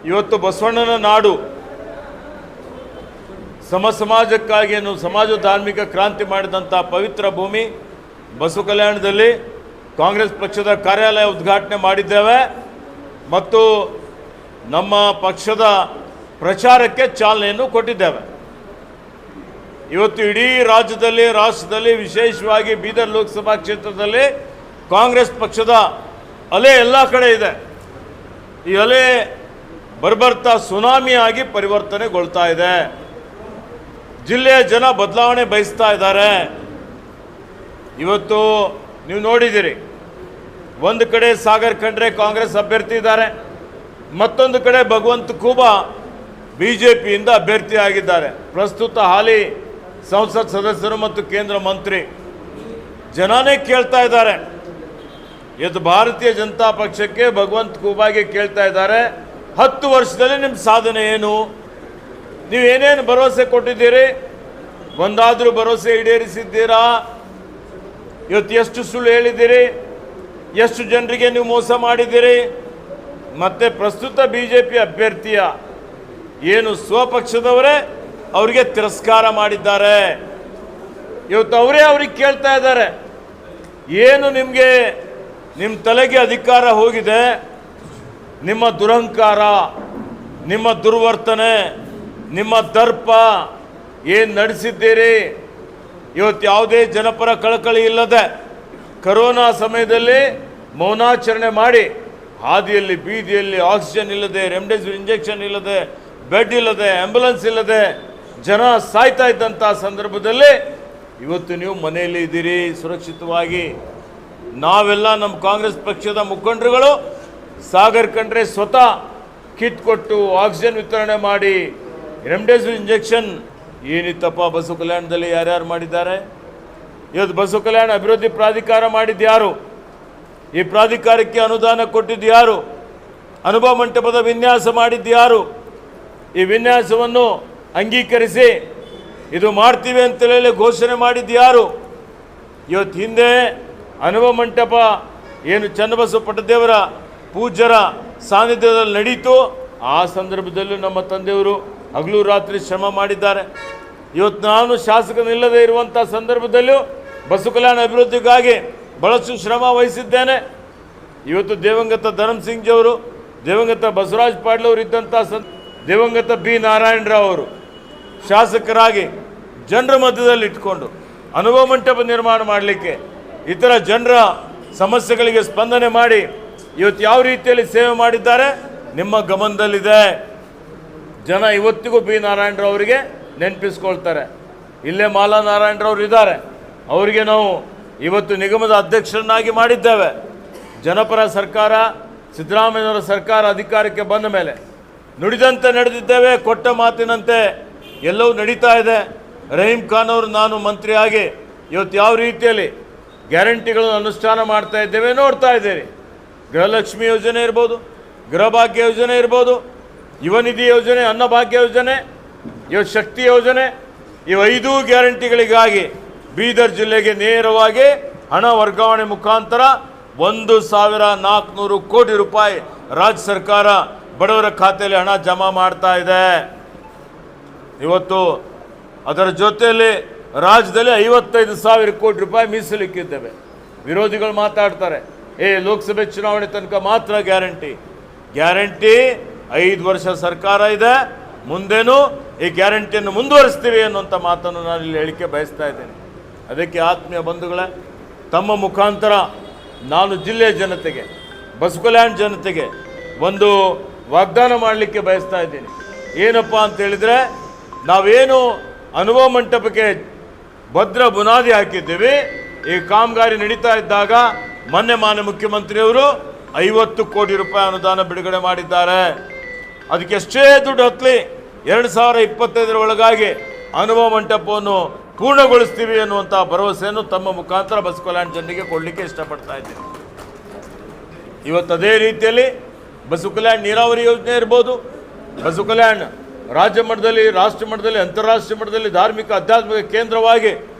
ಇವತ್ತು ಬಸವಣ್ಣನ ನಾಡು ಸಮಾಜಕ್ಕಾಗಿ ಸಮಾಜ ಧಾರ್ಮಿಕ ಕ್ರಾಂತಿ ಮಾಡಿದಂಥ ಪವಿತ್ರ ಭೂಮಿ ಬಸವ ಕಲ್ಯಾಣದಲ್ಲಿ ಕಾಂಗ್ರೆಸ್ ಪಕ್ಷದ ಕಾರ್ಯಾಲಯ ಉದ್ಘಾಟನೆ ಮಾಡಿದ್ದೇವೆ ಮತ್ತು ನಮ್ಮ ಪಕ್ಷದ ಪ್ರಚಾರಕ್ಕೆ ಚಾಲನೆಯನ್ನು ಕೊಟ್ಟಿದ್ದೇವೆ. ಇವತ್ತು ಇಡೀ ರಾಷ್ಟ್ರದಲ್ಲಿ ವಿಶೇಷವಾಗಿ ಬೀದರ್ ಲೋಕಸಭಾ ಕ್ಷೇತ್ರದಲ್ಲಿ ಕಾಂಗ್ರೆಸ್ ಪಕ್ಷದ ಅಲೆ ಎಲ್ಲ ಕಡೆ ಇದೆ. ಈ ಅಲೆ ಬರ್ಬರ್ತಾ ಸುನಾಮಿಯಾಗಿ ಪರಿವರ್ತನೆಗೊಳ್ತಾ ಇದೆ. ಜಿಲ್ಲೆಯ ಜನ ಬದಲಾವಣೆ ಬಯಸ್ತಾ ಇದ್ದಾರೆ. ಇವತ್ತು ನೀವು ನೋಡಿದ್ದೀರಿ, ಒಂದು ಕಡೆ ಸಾಗರ್ ಖಂಡ್ರೆ ಕಾಂಗ್ರೆಸ್ ಅಭ್ಯರ್ಥಿ ಇದ್ದಾರೆ, ಮತ್ತೊಂದು ಕಡೆ ಭಗವಂತ ಖೂಬಾ ಬಿಜೆಪಿಯಿಂದ ಅಭ್ಯರ್ಥಿ ಆಗಿದ್ದಾರೆ. ಪ್ರಸ್ತುತ ಹಾಲಿ ಸಂಸತ್ ಸದಸ್ಯರು ಮತ್ತು ಕೇಂದ್ರ ಮಂತ್ರಿ. ಜನನೇ ಕೇಳ್ತಾ ಇದ್ದಾರೆ, ಇವತ್ತು ಭಾರತೀಯ ಜನತಾ ಪಕ್ಷಕ್ಕೆ ಭಗವಂತ ಖೂಬಾಗೆ ಕೇಳ್ತಾ ಇದ್ದಾರೆ, 10 ವರ್ಷದಲ್ಲಿ ನಿಮ್ಮ ಸಾಧನೆ ಏನು? ನೀವೇನೇನು ಭರವಸೆ ಕೊಟ್ಟಿದ್ದೀರಿ? ಒಂದಾದರೂ ಭರವಸೆ ಈಡೇರಿಸಿದ್ದೀರಾ? ಇವತ್ತು ಎಷ್ಟು ಸುಳ್ಳು ಹೇಳಿದ್ದೀರಿ? ಎಷ್ಟು ಜನರಿಗೆ ನೀವು ಮೋಸ ಮಾಡಿದ್ದೀರಿ? ಮತ್ತು ಪ್ರಸ್ತುತ ಬಿಜೆಪಿ ಅಭ್ಯರ್ಥಿಯ ಏನು ಸ್ವಪಕ್ಷದವರೇ ಅವರಿಗೆ ತಿರಸ್ಕಾರ ಮಾಡಿದ್ದಾರೆ. ಇವತ್ತು ಅವ್ರಿಗೆ ಕೇಳ್ತಾ ಇದ್ದಾರೆ, ಏನು ನಿಮಗೆ ನಿಮ್ಮ ತಲೆಗೆ ಅಧಿಕಾರ ಹೋಗಿದೆ? ನಿಮ್ಮ ದುರಹಂಕಾರ, ನಿಮ್ಮ ದುರ್ವರ್ತನೆ, ನಿಮ್ಮ ದರ್ಪ ಏನು ನಡೆಸಿದ್ದೀರಿ? ಇವತ್ತು ಯಾವುದೇ ಜನಪರ ಕಳಕಳಿ ಇಲ್ಲದೆ ಕರೋನಾ ಸಮಯದಲ್ಲಿ ಮೌನಾಚರಣೆ ಮಾಡಿ ಹಾದಿಯಲ್ಲಿ ಬೀದಿಯಲ್ಲಿ ಆಕ್ಸಿಜನ್ ಇಲ್ಲದೆ, ರೆಮ್ಡೆಸಿವಿರ್ ಇಂಜೆಕ್ಷನ್ ಇಲ್ಲದೆ, ಬೆಡ್ ಇಲ್ಲದೆ, ಆಂಬ್ಯುಲೆನ್ಸ್ ಇಲ್ಲದೆ ಜನ ಸಾಯ್ತಾ ಇದ್ದಂಥ ಸಂದರ್ಭದಲ್ಲಿ ಇವತ್ತು ನೀವು ಮನೆಯಲ್ಲಿ ಇದ್ದೀರಿ ಸುರಕ್ಷಿತವಾಗಿ. ನಾವೆಲ್ಲ ನಮ್ಮ ಕಾಂಗ್ರೆಸ್ ಪಕ್ಷದ ಮುಖಂಡರುಗಳು ಸಾಗರ್ ಖಂಡ್ರೆ ಸ್ವತಃ ಕಿಟ್ ಕೊಟ್ಟು ಆಕ್ಸಿಜನ್ ವಿತರಣೆ ಮಾಡಿ ರೆಮ್ಡೆಸಿವಿರ್ ಇಂಜೆಕ್ಷನ್ ಏನಿತ್ತಪ್ಪ ಬಸವ ಕಲ್ಯಾಣದಲ್ಲಿ ಯಾರ್ಯಾರು ಮಾಡಿದ್ದಾರೆ? ಇವತ್ತು ಬಸವ ಕಲ್ಯಾಣ ಅಭಿವೃದ್ಧಿ ಪ್ರಾಧಿಕಾರ ಮಾಡಿದ್ದು ಯಾರು? ಈ ಪ್ರಾಧಿಕಾರಕ್ಕೆ ಅನುದಾನ ಕೊಟ್ಟಿದ್ದು ಯಾರು? ಅನುಭವ ಮಂಟಪದ ವಿನ್ಯಾಸ ಮಾಡಿದ್ದು ಯಾರು? ಈ ವಿನ್ಯಾಸವನ್ನು ಅಂಗೀಕರಿಸಿ ಇದು ಮಾಡ್ತೀವಿ ಅಂತೇಳಿ ಘೋಷಣೆ ಮಾಡಿದ್ದು ಯಾರು? ಇವತ್ತು ಹಿಂದೆ ಅನುಭವ ಮಂಟಪ ಏನು ಚನ್ನಬಸವ ಪಟ್ಟದೇವರ ಪೂಜ್ಯರ ಸಾನ್ನಿಧ್ಯದಲ್ಲಿ ನಡೀತು. ಆ ಸಂದರ್ಭದಲ್ಲೂ ನಮ್ಮ ತಂದೆಯವರು ಹಗಲು ರಾತ್ರಿ ಶ್ರಮ ಮಾಡಿದ್ದಾರೆ. ಇವತ್ತು ನಾನು ಶಾಸಕನಿಲ್ಲದೆ ಇರುವಂಥ ಸಂದರ್ಭದಲ್ಲೂ ಬಸವ ಕಲ್ಯಾಣ ಅಭಿವೃದ್ಧಿಗಾಗಿ ಬಹಳಷ್ಟು ಶ್ರಮ ವಹಿಸಿದ್ದೇನೆ. ಇವತ್ತು ದಿವಂಗತ ಧರ್ಮ್ ಸಿಂಗ್ ಜಿಯವರು, ದಿವಂಗತ ಬಸವರಾಜ್ ಪಾಟೀಲ್ ಅವರು ಇದ್ದಂಥ ದಿವಂಗತ ಬಿ ನಾರಾಯಣರಾವ್ ಅವರು ಶಾಸಕರಾಗಿ ಜನರ ಮಧ್ಯದಲ್ಲಿ ಇಟ್ಕೊಂಡು ಅನುಭವ ಮಂಟಪ ನಿರ್ಮಾಣ ಮಾಡಲಿಕ್ಕೆ, ಇತರ ಜನರ ಸಮಸ್ಯೆಗಳಿಗೆ ಸ್ಪಂದನೆ ಮಾಡಿ ಇವತ್ತು ಯಾವ ರೀತಿಯಲ್ಲಿ ಸೇವೆ ಮಾಡಿದ್ದಾರೆ ನಿಮ್ಮ ಗಮನದಲ್ಲಿದೆ. ಜನ ಇವತ್ತಿಗೂ ಬಿ ನಾರಾಯಣರಾವ್ ಅವರಿಗೆ ನೆನಪಿಸ್ಕೊಳ್ತಾರೆ. ಇಲ್ಲೇ ಮಾಲಾ ನಾರಾಯಣರಾವ್ರು ಇದ್ದಾರೆ, ಅವರಿಗೆ ನಾವು ಇವತ್ತು ನಿಗಮದ ಅಧ್ಯಕ್ಷರನ್ನಾಗಿ ಮಾಡಿದ್ದೇವೆ. ಜನಪರ ಸರ್ಕಾರ, ಸಿದ್ದರಾಮಯ್ಯನವರ ಸರ್ಕಾರ ಅಧಿಕಾರಕ್ಕೆ ಬಂದ ಮೇಲೆ ನುಡಿದಂತೆ ನಡೆದಿದ್ದೇವೆ. ಕೊಟ್ಟ ಮಾತಿನಂತೆ ಎಲ್ಲವೂ ನಡೀತಾ ಇದೆ. ರಹೀಂ ಖಾನ್ ಅವರು ನಾನು ಮಂತ್ರಿಯಾಗಿ ಇವತ್ತು ಯಾವ ರೀತಿಯಲ್ಲಿ ಗ್ಯಾರಂಟಿಗಳನ್ನು ಅನುಷ್ಠಾನ ಮಾಡ್ತಾ ಇದ್ದೇವೆ ನೋಡ್ತಾ ಇದ್ದೀರಿ. ಗೃಹಲಕ್ಷ್ಮಿ ಯೋಜನೆ ಇರ್ಬೋದು, ಗೃಹಭಾಗ್ಯ ಯೋಜನೆ ಇರ್ಬೋದು, ಯುವ ನಿಧಿ ಯೋಜನೆ, ಅನ್ನಭಾಗ್ಯ ಯೋಜನೆ, ಇವತ್ತು ಶಕ್ತಿ ಯೋಜನೆ, ಇವು 5 ಗ್ಯಾರಂಟಿಗಳಿಗಾಗಿ ಬೀದರ್ ಜಿಲ್ಲೆಗೆ ನೇರವಾಗಿ ಹಣ ವರ್ಗಾವಣೆ ಮುಖಾಂತರ 1,400 ಕೋಟಿ ರೂಪಾಯಿ ರಾಜ್ಯ ಸರ್ಕಾರ ಬಡವರ ಖಾತೆಯಲ್ಲಿ ಹಣ ಜಮಾ ಮಾಡ್ತಾ ಇದೆ. ಇವತ್ತು ಅದರ ಜೊತೆಯಲ್ಲಿ ರಾಜ್ಯದಲ್ಲಿ 55,000 ಕೋಟಿ ರೂಪಾಯಿ ಮೀಸಲಿಕ್ಕಿದ್ದೇವೆ. ವಿರೋಧಿಗಳು ಮಾತಾಡ್ತಾರೆ, ಲೋಕಸಭೆ ಚುನಾವಣೆ ತನಕ ಮಾತ್ರ ಗ್ಯಾರಂಟಿ. 5 ವರ್ಷ ಸರ್ಕಾರ ಇದೆ, ಮುಂದೇನು ಈ ಗ್ಯಾರಂಟಿಯನ್ನು ಮುಂದುವರಿಸ್ತೀವಿ ಅನ್ನುವಂಥ ಮಾತನ್ನು ನಾನು ಇಲ್ಲಿ ಹೇಳಿಕೆ ಬಯಸ್ತಾ ಇದ್ದೇನೆ. ಅದಕ್ಕೆ ಆತ್ಮೀಯ ಬಂಧುಗಳೇ, ತಮ್ಮ ಮುಖಾಂತರ ನಾನು ಜಿಲ್ಲೆಯ ಜನತೆಗೆ, ಬಸವ ಕಲ್ಯಾಣ ಜನತೆಗೆ ಒಂದು ವಾಗ್ದಾನ ಮಾಡಲಿಕ್ಕೆ ಬಯಸ್ತಾ ಇದ್ದೀನಿ. ಏನಪ್ಪ ಅಂತ ಹೇಳಿದರೆ, ನಾವೇನು ಅನುಭವ ಮಂಟಪಕ್ಕೆ ಭದ್ರ ಬುನಾದಿ ಹಾಕಿದ್ದೀವಿ, ಈ ಕಾಮಗಾರಿ ನಡೀತಾ ಇದ್ದಾಗ ಮಾನ್ಯ ಮುಖ್ಯಮಂತ್ರಿಯವರು 50 ಕೋಟಿ ರೂಪಾಯಿ ಅನುದಾನ ಬಿಡುಗಡೆ ಮಾಡಿದ್ದಾರೆ. ಅದಕ್ಕೆ ಎಷ್ಟೇ ದುಡ್ಡು ಹತ್ತಲಿ 2025 ಒಳಗಾಗಿ ಅನುಭವ ಮಂಟಪವನ್ನು ಪೂರ್ಣಗೊಳಿಸ್ತೀವಿ ಅನ್ನುವಂಥ ಭರವಸೆಯನ್ನು ತಮ್ಮ ಮುಖಾಂತರ ಬಸವ ಕಲ್ಯಾಣ ಜನರಿಗೆ ಕೊಡಲಿಕ್ಕೆ ಇಷ್ಟಪಡ್ತಾ ಇದ್ದೀನಿ. ಇವತ್ತು ಅದೇ ರೀತಿಯಲ್ಲಿ ಬಸವ ಕಲ್ಯಾಣ ನೀರಾವರಿ ಯೋಜನೆ ಇರ್ಬೋದು, ಬಸವ ಕಲ್ಯಾಣ ರಾಜ್ಯ ಮಟ್ಟದಲ್ಲಿ, ರಾಷ್ಟ್ರ ಮಟ್ಟದಲ್ಲಿ, ಅಂತಾರಾಷ್ಟ್ರೀಯ ಮಟ್ಟದಲ್ಲಿ ಧಾರ್ಮಿಕ ಆಧ್ಯಾತ್ಮಿಕ ಕೇಂದ್ರವಾಗಿ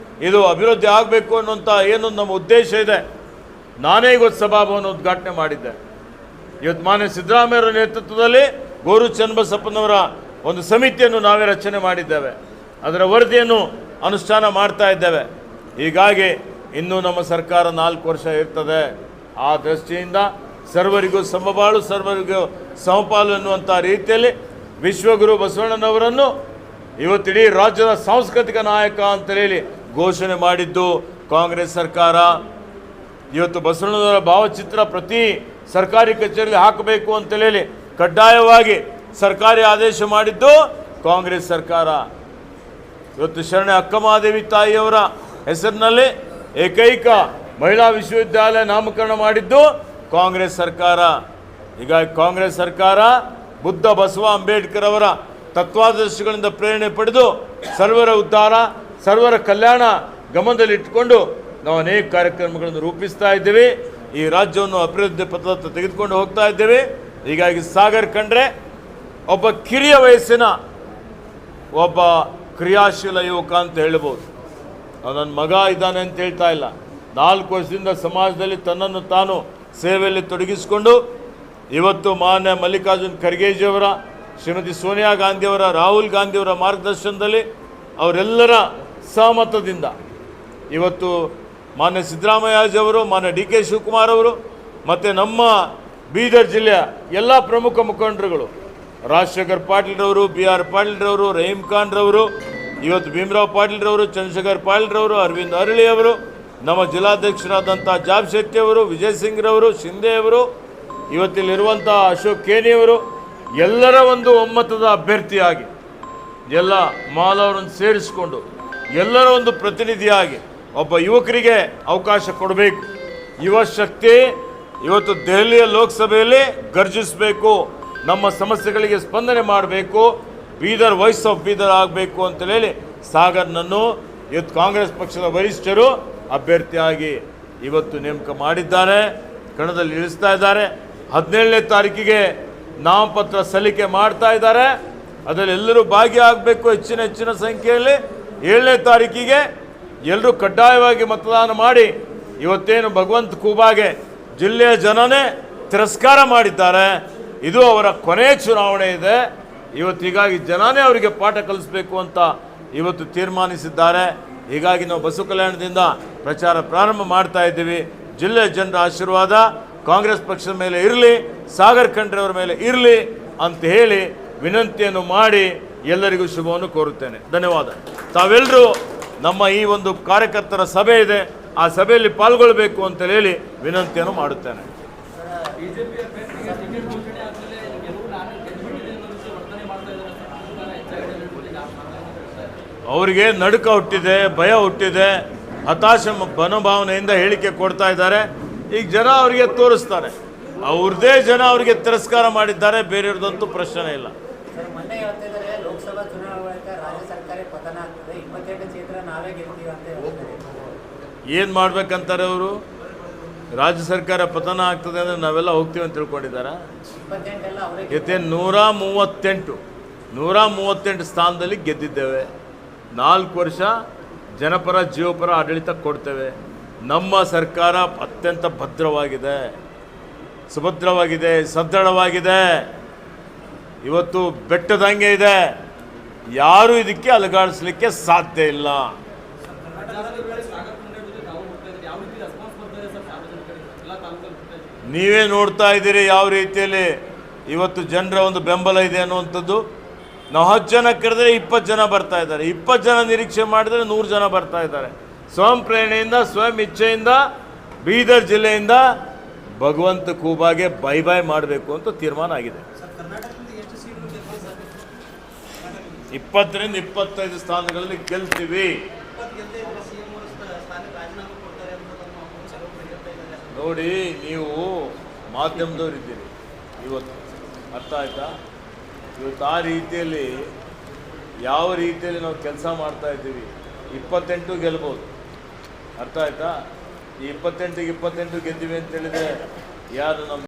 ಇದು ಅಭಿವೃದ್ಧಿ ಆಗಬೇಕು ಅನ್ನುವಂಥ ಏನು ನಮ್ಮ ಉದ್ದೇಶ ಇದೆ. ನಾನೇ ಇವತ್ತು ಸಭಾಭವನ ಉದ್ಘಾಟನೆ ಮಾಡಿದ್ದೆ. ಇವತ್ತು ಮಾನ್ಯ ಸಿದ್ದರಾಮಯ್ಯರ ನೇತೃತ್ವದಲ್ಲಿ ಗೋರು ಚನ್ನಬಸಪ್ಪನವರ ಒಂದು ಸಮಿತಿಯನ್ನು ನಾವೇ ರಚನೆ ಮಾಡಿದ್ದೇವೆ. ಅದರ ವರದಿಯನ್ನು ಅನುಷ್ಠಾನ ಮಾಡ್ತಾ ಇದ್ದೇವೆ. ಹೀಗಾಗಿ ಇನ್ನೂ ನಮ್ಮ ಸರ್ಕಾರ 4 ವರ್ಷ ಇರ್ತದೆ. ಆ ದೃಷ್ಟಿಯಿಂದ ಸರ್ವರಿಗೂ ಸಮಬಾಳು, ಸರ್ವರಿಗೂ ಸಮಪಾಲು ಎನ್ನುವಂಥ ರೀತಿಯಲ್ಲಿ ವಿಶ್ವಗುರು ಬಸವಣ್ಣನವರನ್ನು ಇವತ್ತಿಡೀ ರಾಜ್ಯದ ಸಾಂಸ್ಕೃತಿಕ ನಾಯಕ ಅಂತ ಹೇಳಿ ಘೋಷಣೆ ಮಾಡಿದ್ದು ಕಾಂಗ್ರೆಸ್ ಸರ್ಕಾರ. ಇವತ್ತು ಬಸವಣ್ಣನವರ ಭಾವಚಿತ್ರ ಪ್ರತಿ ಸರ್ಕಾರಿ ಕಚೇರಿಯಲ್ಲಿ ಹಾಕಬೇಕು ಅಂತೇಳಿ ಕಡ್ಡಾಯವಾಗಿ ಸರ್ಕಾರಿ ಆದೇಶ ಮಾಡಿದ್ದು ಕಾಂಗ್ರೆಸ್ ಸರ್ಕಾರ. ಇವತ್ತು ಶರಣೆ ಅಕ್ಕಮಹಾದೇವಿ ತಾಯಿಯವರ ಹೆಸರಿನಲ್ಲಿ ಏಕೈಕ ಮಹಿಳಾ ವಿಶ್ವವಿದ್ಯಾಲಯ ನಾಮಕರಣ ಮಾಡಿದ್ದು ಕಾಂಗ್ರೆಸ್ ಸರ್ಕಾರ. ಹೀಗಾಗಿ ಕಾಂಗ್ರೆಸ್ ಸರ್ಕಾರ ಬುದ್ಧ ಬಸವ ಅಂಬೇಡ್ಕರ್ ಅವರ ತತ್ವಾದರ್ಶಗಳಿಂದ ಪ್ರೇರಣೆ ಪಡೆದು ಸರ್ವರ ಉದ್ಧಾರ, ಸರ್ವರ ಕಲ್ಯಾಣ ಗಮನದಲ್ಲಿಟ್ಟುಕೊಂಡು ನಾವು ಅನೇಕ ಕಾರ್ಯಕ್ರಮಗಳನ್ನು ರೂಪಿಸ್ತಾ ಇದ್ದೇವೆ. ಈ ರಾಜ್ಯವನ್ನು ಅಭಿವೃದ್ಧಿ ಪಥದತ್ತ ತೆಗೆದುಕೊಂಡು ಹೋಗ್ತಾ ಇದ್ದೇವೆ. ಹೀಗಾಗಿ ಸಾಗರ್ ಖಂಡ್ರೆ ಒಬ್ಬ ಕಿರಿಯ ವಯಸ್ಸಿನ ಒಬ್ಬ ಕ್ರಿಯಾಶೀಲ ಯುವಕ ಅಂತ ಹೇಳ್ಬೋದು. ನನ್ನ ಮಗ ಇದ್ದಾನೆ ಅಂತ ಹೇಳ್ತಾ ಇಲ್ಲ. 4 ವರ್ಷದಿಂದ ಸಮಾಜದಲ್ಲಿ ತನ್ನನ್ನು ತಾನು ಸೇವೆಯಲ್ಲಿ ತೊಡಗಿಸಿಕೊಂಡು ಇವತ್ತು ಮಾನ್ಯ ಮಲ್ಲಿಕಾರ್ಜುನ್ ಖರ್ಗೆಜಿಯವರ, ಶ್ರೀಮತಿ ಸೋನಿಯಾ ಗಾಂಧಿಯವರ, ರಾಹುಲ್ ಗಾಂಧಿಯವರ ಮಾರ್ಗದರ್ಶನದಲ್ಲಿ ಅವರೆಲ್ಲರ ಸಹಮತದಿಂದ ಇವತ್ತು ಮಾನ್ಯ ಸಿದ್ದರಾಮಯ್ಯಜಿಯವರು, ಮಾನ್ಯ ಡಿ ಕೆ ಶಿವಕುಮಾರ್ ಅವರು ಮತ್ತು ನಮ್ಮ ಬೀದರ್ ಜಿಲ್ಲೆಯ ಎಲ್ಲ ಪ್ರಮುಖ ಮುಖಂಡರುಗಳು, ರಾಜಶೇಖರ್ ಪಾಟೀಲ್ರವರು, ಬಿ ಆರ್ ಪಾಟೀಲ್ರವರು, ರಹೀಂ ಖಾನ್ರವರು, ಇವತ್ತು ಭೀಮರಾವ್ ಪಾಟೀಲ್ರವರು, ಚಂದ್ರಶೇಖರ್ ಪಾಟೀಲ್ರವರು, ಅರವಿಂದ್ ಅರಳಿಯವರು, ನಮ್ಮ ಜಿಲ್ಲಾಧ್ಯಕ್ಷರಾದಂಥ ಜಾಬ್ ಶೆಟ್ಟಿಯವರು, ವಿಜಯ್ ಸಿಂಗ್ರವರು, ಶಿಂದೆಯವರು, ಇವತ್ತಿಲ್ಲಿರುವಂಥ ಅಶೋಕ್ ಕೇನಿಯವರು, ಎಲ್ಲರ ಒಂದು ಒಮ್ಮತದ ಅಭ್ಯರ್ಥಿಯಾಗಿ ಎಲ್ಲ ಮಾಲವರನ್ನು ಸೇರಿಸಿಕೊಂಡು ಎಲ್ಲರ ಒಂದು ಪ್ರತಿನಿಧಿಯಾಗಿ ಒಬ್ಬ ಯುವಕರಿಗೆ ಅವಕಾಶ ಕೊಡಬೇಕು. ಯುವ ಶಕ್ತಿ ಇವತ್ತು ದೆಹಲಿಯ ಲೋಕಸಭೆಯಲ್ಲಿ ಗರ್ಜಿಸಬೇಕು, ನಮ್ಮ ಸಮಸ್ಯೆಗಳಿಗೆ ಸ್ಪಂದನೆ ಮಾಡಬೇಕು, ಬೀದರ್ ವಾಯ್ಸ್ ಆಫ್ ಬೀದರ್ ಆಗಬೇಕು ಅಂತ ಹೇಳಿ ಸಾಗರ್ನನ್ನು ಇವತ್ತು ಕಾಂಗ್ರೆಸ್ ಪಕ್ಷದ ವರಿಷ್ಠರು ಅಭ್ಯರ್ಥಿಯಾಗಿ ಇವತ್ತು ನೇಮಕ ಮಾಡಿದ್ದಾರೆ, ಕಣದಲ್ಲಿ ಇಳಿಸ್ತಾ ಇದ್ದಾರೆ. 17ನೇ ತಾರೀಕಿಗೆ ನಾಮಪತ್ರ ಸಲ್ಲಿಕೆ ಮಾಡ್ತಾ ಇದ್ದಾರೆ. ಅದರಲ್ಲಿ ಎಲ್ಲರೂ ಭಾಗಿಯಾಗಬೇಕು ಹೆಚ್ಚಿನ ಸಂಖ್ಯೆಯಲ್ಲಿ. 7ನೇ ತಾರೀಕಿಗೆ ಎಲ್ಲರೂ ಕಡ್ಡಾಯವಾಗಿ ಮತದಾನ ಮಾಡಿ ಇವತ್ತೇನು ಭಗವಂತ ಖೂಬಾಗೆ ಜಿಲ್ಲೆಯ ಜನನೇ ತಿರಸ್ಕಾರ ಮಾಡಿದ್ದಾರೆ. ಇದು ಅವರ ಕೊನೆಯ ಚುನಾವಣೆ ಇದೆ. ಇವತ್ತು ಹೀಗಾಗಿ ಜನನೇ ಅವರಿಗೆ ಪಾಠ ಕಲಿಸಬೇಕು ಅಂತ ಇವತ್ತು ತೀರ್ಮಾನಿಸಿದ್ದಾರೆ. ಹೀಗಾಗಿ ನಾವು ಬಸವ ಕಲ್ಯಾಣದಿಂದ ಪ್ರಚಾರ ಪ್ರಾರಂಭ ಮಾಡ್ತಾ ಇದ್ದೀವಿ. ಜಿಲ್ಲೆಯ ಜನರ ಆಶೀರ್ವಾದ ಕಾಂಗ್ರೆಸ್ ಪಕ್ಷದ ಮೇಲೆ ಇರಲಿ, ಸಾಗರ್ ಖಂಡ್ರೆ ಅವರ ಮೇಲೆ ಇರಲಿ ಅಂತ ಹೇಳಿ ವಿನಂತಿಯನ್ನು ಮಾಡಿ ಎಲ್ಲರಿಗೂ ಶುಭವನ್ನು ಕೋರುತ್ತೇನೆ. ಧನ್ಯವಾದ. ತಾವೆಲ್ಲರೂ ನಮ್ಮ ಈ ಒಂದು ಕಾರ್ಯಕರ್ತರ ಸಭೆ ಇದೆ, ಆ ಸಭೆಯಲ್ಲಿ ಪಾಲ್ಗೊಳ್ಳಬೇಕು ಅಂತ ಹೇಳಿ ವಿನಂತಿಯನ್ನು ಮಾಡುತ್ತೇನೆ. ಅವರಿಗೆ ನಡುಕ ಹುಟ್ಟಿದೆ, ಭಯ ಹುಟ್ಟಿದೆ, ಹತಾಶ ಮನೋಭಾವನೆಯಿಂದ ಹೇಳಿಕೆ ಕೊಡ್ತಾ ಇದ್ದಾರೆ. ಈಗ ಜನ ಅವರಿಗೆ ತೋರಿಸ್ತಾರೆ, ಅವ್ರದ್ದೇ ಜನ ಅವರಿಗೆ ತಿರಸ್ಕಾರ ಮಾಡಿದ್ದಾರೆ, ಬೇರೆಯವ್ರದಂತೂ ಪ್ರಶ್ನೆ ಇಲ್ಲ. ಲೋಕಸಭಾ ಚುನಾವಣೆ ರಾಜ್ಯ ಸರ್ಕಾರ ಪತನ ಆಗ್ತದೆ, 28 ಕ್ಷೇತ್ರ ನಾವೇ ಗೆಲ್ತೀವಿ ಅಂತ ಏನು ಮಾಡ್ಬೇಕಂತಾರೆ ಅವರು? ರಾಜ್ಯ ಸರ್ಕಾರ ಪತನ ಆಗ್ತದೆ ಅಂದರೆ ನಾವೆಲ್ಲ ಹೋಗ್ತೀವಿ ಅಂತ ತಿಳ್ಕೊಂಡಿದ್ದಾರೆ. 138 ಸ್ಥಾನದಲ್ಲಿ ಗೆದ್ದಿದ್ದೇವೆ. 4 ವರ್ಷ ಜನಪರ ಜೀವಪರ ಆಡಳಿತ ಕೊಡ್ತೇವೆ. ನಮ್ಮ ಸರ್ಕಾರ ಅತ್ಯಂತ ಭದ್ರವಾಗಿದೆ, ಸುಭದ್ರವಾಗಿದೆ, ಸದೃಢವಾಗಿದೆ. ಇವತ್ತು ಬೆಟ್ಟದಂಗೆ ಇದೆ. ಯಾರು ಇದಕ್ಕೆ ಅಲುಗಾಡಿಸ್ಲಿಕ್ಕೆ ಸಾಧ್ಯ ಇಲ್ಲ. ನೀವೇ ನೋಡ್ತಾ ಇದ್ದೀರಿ ಯಾವ ರೀತಿಯಲ್ಲಿ ಇವತ್ತು ಜನರ ಒಂದು ಬೆಂಬಲ ಇದೆ ಅನ್ನುವಂಥದ್ದು. ನಾವು 10 ಜನ ಕರೆದ್ರೆ 20 ಜನ ಬರ್ತಾ ಇದ್ದಾರೆ, 20 ಜನ ನಿರೀಕ್ಷೆ ಮಾಡಿದರೆ 100 ಜನ ಬರ್ತಾ ಇದ್ದಾರೆ. ಸ್ವಯಂ ಪ್ರೇರಣೆಯಿಂದ, ಸ್ವಯಂ ಇಚ್ಛೆಯಿಂದ ಬೀದರ್ ಜಿಲ್ಲೆಯಿಂದ ಭಗವಂತ ಖೂಬಾಗೆ ಬೈ ಮಾಡಬೇಕು ಅಂತ ತೀರ್ಮಾನ ಆಗಿದೆ. 20ರಿಂದ 25 ಸ್ಥಾನಗಳಲ್ಲಿ ಗೆಲ್ತೀವಿ. ನೋಡಿ, ನೀವು ಮಾಧ್ಯಮದವರಿದ್ದೀರಿ ಇವತ್ತು, ಅರ್ಥ ಆಯ್ತಾ? ಇವತ್ತು ಆ ರೀತಿಯಲ್ಲಿ ಯಾವ ರೀತಿಯಲ್ಲಿ ನಾವು ಕೆಲಸ ಮಾಡ್ತಾ ಇದ್ದೀವಿ. 28 ಗೆಲ್ಬೋದು, ಅರ್ಥ ಆಯ್ತಾ? ಈ 28 ಗೆದ್ದಿವಿ ಅಂತ ಹೇಳಿದ್ರೆ ಯಾರು ನಮ್ಮ